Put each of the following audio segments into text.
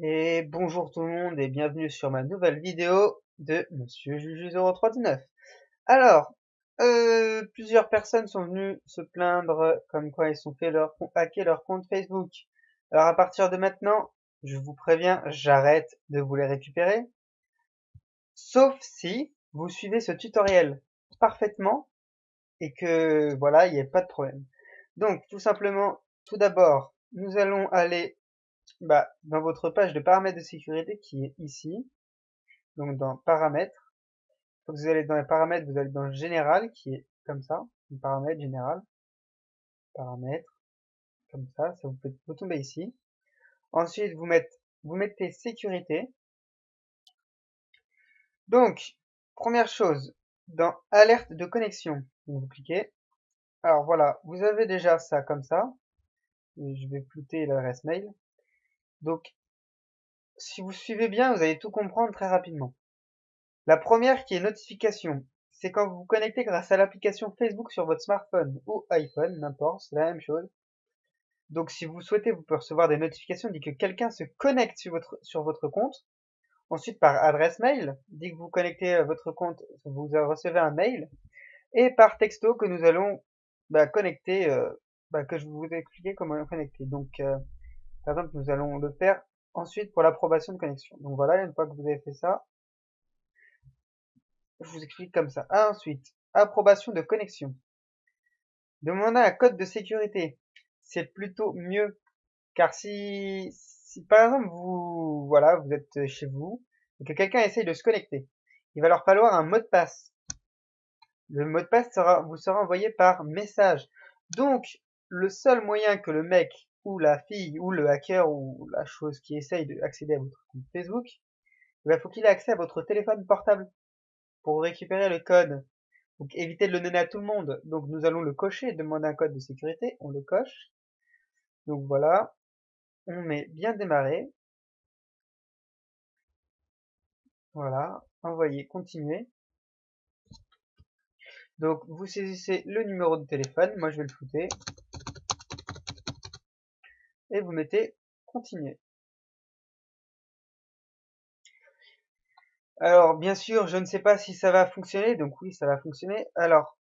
Et bonjour tout le monde et bienvenue sur ma nouvelle vidéo de Monsieur Juju039. Alors, plusieurs personnes sont venues se plaindre comme quoi ils sont fait hacker leur compte Facebook. Alors à partir de maintenant, je vous préviens, j'arrête de vous les récupérer, sauf si vous suivez ce tutoriel parfaitement et que voilà, il n'y a pas de problème. Donc tout simplement, tout d'abord, nous allons aller dans votre page de paramètres de sécurité qui est ici. Donc dans paramètres, quand vous allez dans les paramètres, vous allez dans général qui est comme ça, paramètres général, paramètres, comme ça vous tombez ici. Ensuite vous mettez sécurité. Donc, première chose, dans alerte de connexion, vous cliquez. Alors voilà, vous avez déjà ça comme ça. Je vais flouter l'adresse mail. Donc, si vous suivez bien, vous allez tout comprendre très rapidement. La première qui est notification, c'est quand vous vous connectez grâce à l'application Facebook sur votre smartphone ou iPhone, n'importe, c'est la même chose. Donc si vous souhaitez, vous pouvez recevoir des notifications dès que quelqu'un se connecte sur votre compte. Ensuite, par adresse mail, dès que vous connectez à votre compte, vous recevez un mail. Et par texto que nous allons connecter, que je vais vous expliquer comment le connecter. Donc, par exemple, nous allons le faire ensuite pour l'approbation de connexion. Donc voilà, une fois que vous avez fait ça, je vous explique comme ça. Ensuite, approbation de connexion. Demander un code de sécurité. C'est plutôt mieux. Car si par exemple vous êtes chez vous et que quelqu'un essaye de se connecter, il va leur falloir un mot de passe. Le mot de passe vous sera envoyé par message. Donc, le seul moyen que le mec ou la fille ou le hacker ou la chose qui essaye d'accéder à votre compte Facebook, il faut qu'il ait accès à votre téléphone portable pour récupérer le code. Donc évitez de le donner à tout le monde. Donc nous allons le cocher, demander un code de sécurité, on le coche. Donc voilà, on met bien démarrer. Voilà, envoyer, continuer. Donc vous saisissez le numéro de téléphone, moi je vais le flouter. Et vous mettez continuer. Alors bien sûr, je ne sais pas si ça va fonctionner, donc oui ça va fonctionner. Alors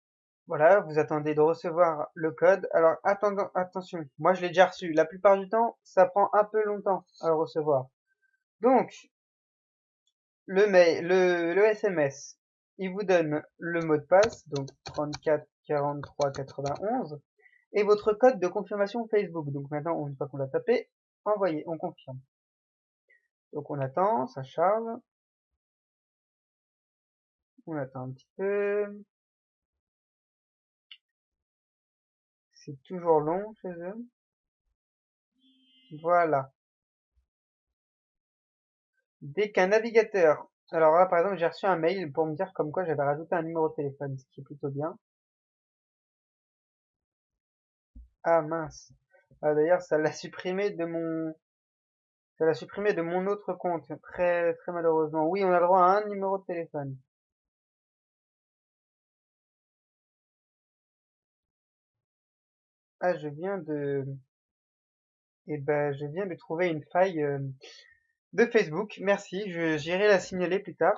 voilà, vous attendez de recevoir le code. Alors attention, moi je l'ai déjà reçu. La plupart du temps, ça prend un peu longtemps à le recevoir. Donc le mail, le SMS, il vous donne le mot de passe, donc 34 43 91, et votre code de confirmation Facebook. Donc maintenant, une fois qu'on l'a tapé, envoyé, on confirme. Donc on attend, ça charge. On attend un petit peu. C'est toujours long chez eux. Voilà. Dès qu'un navigateur... Alors là, par exemple, j'ai reçu un mail pour me dire comme quoi j'avais rajouté un numéro de téléphone, ce qui est plutôt bien. Ah mince. Ah, d'ailleurs, ça l'a supprimé de mon autre compte. Très, très malheureusement. Oui, on a le droit à un numéro de téléphone. Ah, je viens de trouver une faille de Facebook. Merci. J'irai la signaler plus tard.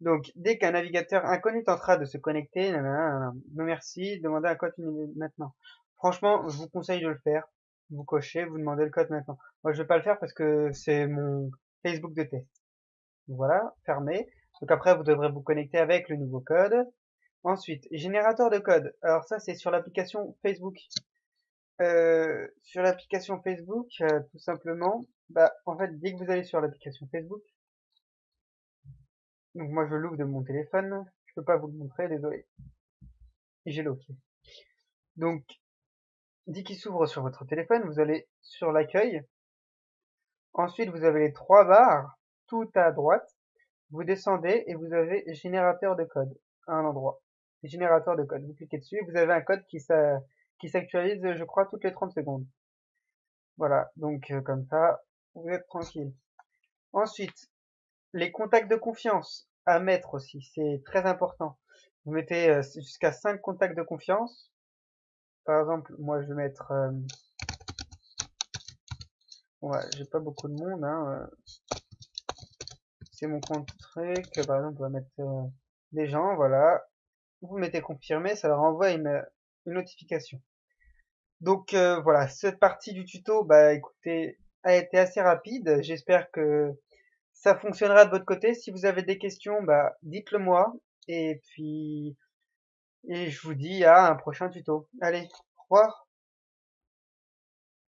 Donc, dès qu'un navigateur inconnu tentera de se connecter, nanana, non merci, demandez un code maintenant. Franchement, je vous conseille de le faire. Vous cochez, vous demandez le code maintenant. Moi, je vais pas le faire parce que c'est mon Facebook de test. Voilà, fermé. Donc après, vous devrez vous connecter avec le nouveau code. Ensuite, générateur de code. Alors ça, c'est sur l'application Facebook. Sur l'application Facebook, tout simplement, en fait, dès que vous allez sur l'application Facebook, donc moi je l'ouvre de mon téléphone, je peux pas vous le montrer, désolé. Et j'ai l'OK. Donc, dès qu'il s'ouvre sur votre téléphone, vous allez sur l'accueil. Ensuite, vous avez les trois barres tout à droite. Vous descendez et vous avez générateur de code à un endroit. Générateur de code. Vous cliquez dessus et vous avez un code qui s'actualise, je crois, toutes les 30 secondes. Voilà. Donc, comme ça, vous êtes tranquille. Ensuite, les contacts de confiance à mettre aussi. C'est très important. Vous mettez jusqu'à 5 contacts de confiance. Par exemple, moi, je vais mettre Ouais, j'ai pas beaucoup de monde, hein. C'est mon compte truc. Par exemple, on va mettre des gens, voilà. Vous mettez confirmé, ça leur envoie une notification. Donc voilà, cette partie du tuto, bah écoutez, a été assez rapide. J'espère que ça fonctionnera de votre côté. Si vous avez des questions, bah dites-le moi. Et puis, et je vous dis à un prochain tuto. Allez, au revoir.